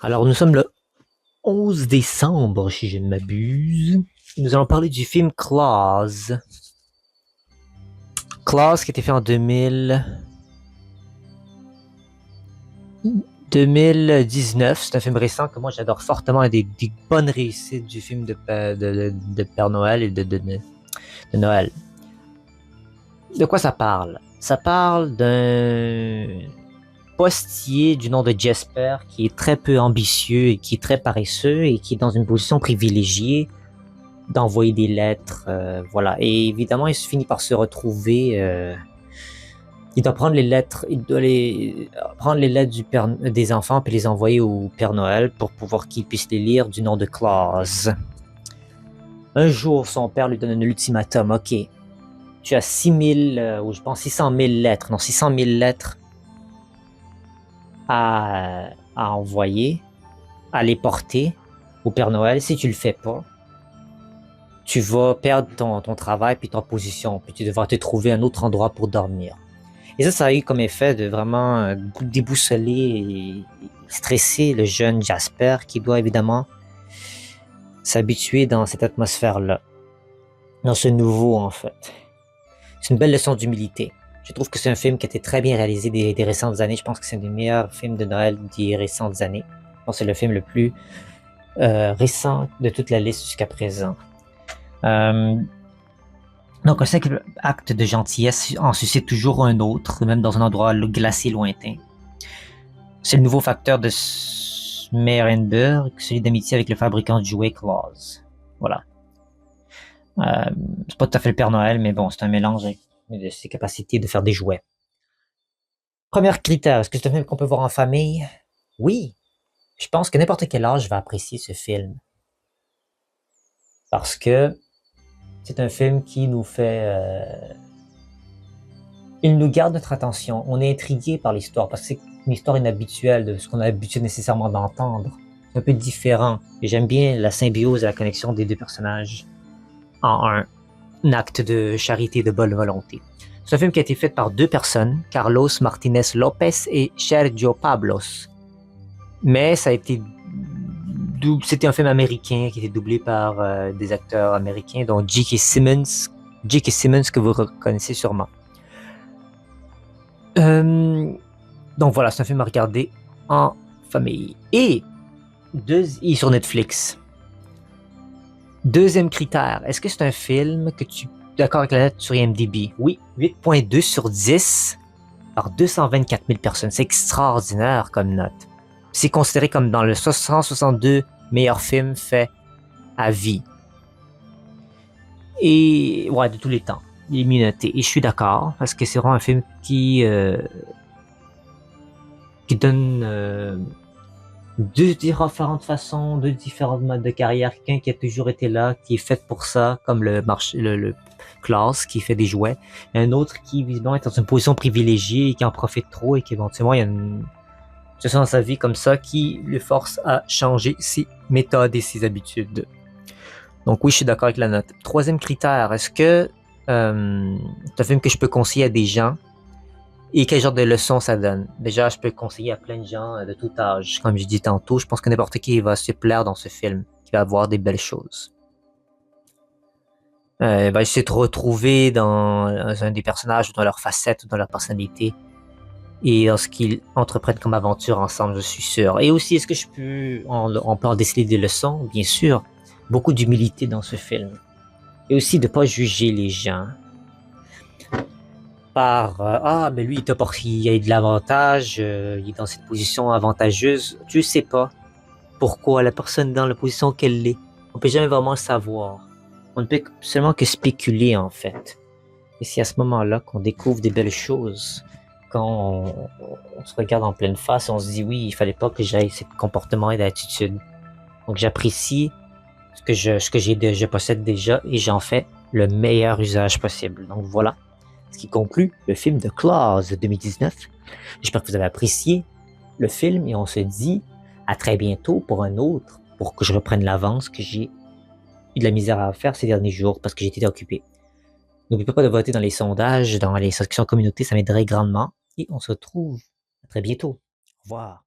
Alors, nous sommes le 11 décembre, si je ne m'abuse. Nous allons parler du film Klaus. Klaus qui a été fait en 2019. C'est un film récent que moi j'adore fortement. Il y a des bonnes réussites du film de Père Noël et de Noël. De quoi ça parle? Ça parle d'un postier du nom de Jesper qui est très peu ambitieux et qui est très paresseux et qui est dans une position privilégiée d'envoyer des lettres, voilà. Et évidemment, il finit par se retrouver. Il doit prendre les lettres, prendre les lettres des enfants puis les envoyer au Père Noël pour pouvoir qu'il puisse les lire du nom de Klaus. Un jour, son père lui donne un ultimatum. Ok, tu as 6000, ou je pense 600 000 lettres, non 600 000 lettres à envoyer, à les porter au Père Noël. Si tu le fais pas, tu vas perdre ton travail puis ton position, puis tu devras te trouver un autre endroit pour dormir. Et ça a eu comme effet de vraiment déboussoler et stresser le jeune Jasper qui doit évidemment s'habituer dans cette atmosphère-là, dans ce nouveau en fait. C'est une belle leçon d'humilité. Je trouve que c'est un film qui a été très bien réalisé des récentes années. Je pense que c'est un des meilleurs films de Noël des récentes années. Je pense que c'est le film le plus récent de toute la liste jusqu'à présent. Donc un simple acte de gentillesse en suscite toujours un autre, même dans un endroit glacé lointain. C'est le nouveau facteur de Smerenberg, celui d'amitié avec le fabricant de jouets Claus. Voilà. C'est pas tout à fait le Père Noël, mais bon, c'est un mélange de ses capacités de faire des jouets. Premier critère, est-ce que c'est un film qu'on peut voir en famille? Oui. Je pense que n'importe quel âge va apprécier ce film. Parce que c'est un film qui nous fait... il nous garde notre attention. On est intrigué par l'histoire parce que c'est une histoire inhabituelle de ce qu'on a l'habitude nécessairement d'entendre. C'est un peu différent. Et j'aime bien la symbiose et la connexion des deux personnages en un acte de charité et de bonne volonté. C'est un film qui a été fait par deux personnes, Carlos Martinez Lopez et Sergio Pablos. Mais ça a été c'était un film américain qui était doublé par des acteurs américains, dont J.K. Simmons que vous reconnaissez sûrement. Donc voilà, c'est un film à regarder en famille. Et il est sur Netflix. Deuxième critère, est-ce que c'est un film que tu es d'accord avec la note sur IMDb? Oui, 8.2 sur 10 par 224 000 personnes. C'est extraordinaire comme note. C'est considéré comme dans le 162 meilleurs films faits à vie. Et ouais, de tous les temps. Il est mieux noté. Et je suis d'accord, parce que c'est vraiment un film qui donne deux différentes façons, deux différents modes de carrière. Quelqu'un qui a toujours été là, qui est fait pour ça, comme le Klaus, qui fait des jouets. Et un autre qui, visiblement, est dans une position privilégiée et qui en profite trop et qui, éventuellement, il y a une situation dans sa vie comme ça qui le force à changer ses méthodes et ses habitudes. Donc oui, je suis d'accord avec la note. Troisième critère, est-ce que c'est un film que je peux conseiller à des gens et quel genre de leçons ça donne? Déjà, je peux conseiller à plein de gens de tout âge. Comme je dis tantôt, je pense que n'importe qui va se plaire dans ce film, qui va avoir des belles choses. Il va essayer de retrouver dans un des personnages, ou dans leur facette, ou dans leur personnalité, et dans ce qu'ils entreprennent comme aventure ensemble, je suis sûr. Et aussi, est-ce que on peut en déceler des leçons? Bien sûr. Beaucoup d'humilité dans ce film. Et aussi de ne pas juger les gens par mais lui il a de l'avantage, il est dans cette position avantageuse. Tu sais pas pourquoi la personne est dans la position qu'elle est. On peut jamais vraiment le savoir. On ne peut seulement que spéculer en fait. Et c'est à ce moment-là qu'on découvre des belles choses. Quand on se regarde en pleine face, on se dit oui, il fallait pas que j'aille ce comportement et d'attitude. Donc j'apprécie ce que je possède déjà et j'en fais le meilleur usage possible. Donc voilà ce qui conclut le film de Klaus de 2019. J'espère que vous avez apprécié le film et on se dit à très bientôt pour un autre, pour que je reprenne l'avance que j'ai eu de la misère à faire ces derniers jours parce que j'étais occupé. N'oubliez pas de voter dans les sondages, dans les sections communauté, ça m'aiderait grandement. Et on se retrouve à très bientôt. Au revoir.